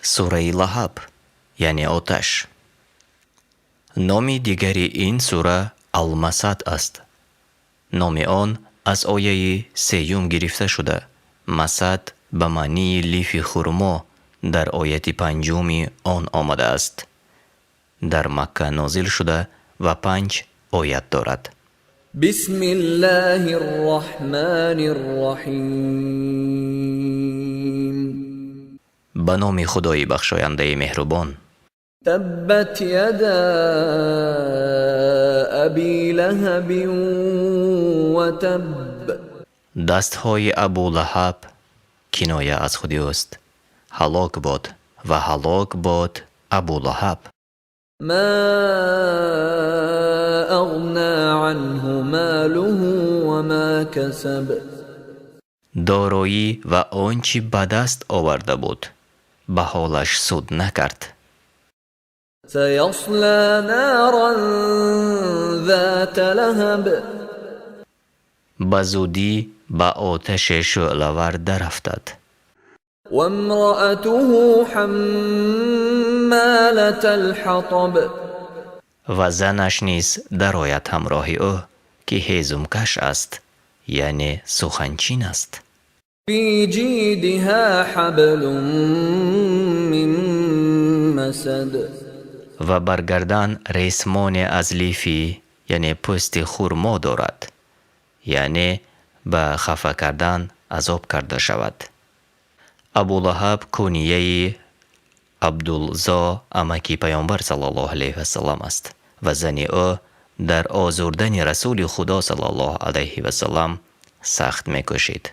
سوره لهب یعنی آتش. نام دیگری این سوره المسد است. نام آن از آیه 3 گرفته شده. مسد به معنی لیف خرما در آیه 5 آن آمده است. در مکه نازل شده و 5 آیت دارد. بسم الله الرحمن الرحیم. به نام خدای بخشاینده مهربان. تبت یدا ابی لهب و تب. دستهای ابو لهب کنایه از خودی است. هلاک باد و هلاک باد ابو لهب. ما اغنى عنه ماله و ما کسب. دارایی و آنچه به دست آورده بود به حالش سود نکرد. سیصلی نارا ذات لهب. به زودی به آتش شعله‌ور درافتد. و امرأته حمالة الحطب. و زنش نیز درآید همراه او که هیزمکش است، یعنی سخنچین است. فی جیدها حبل من مسد. و برگردن ریسمان از لیفی یعنی پوست خرما دارد، یعنی به خفه کردن عذاب کرده شود. ابو لهب کنیه عبدالعزا امکی پیامبر صلی الله علیه و سلم است و زن او در آزردن رسول خدا صلی الله علیه و سلم سخت می‌کوشید.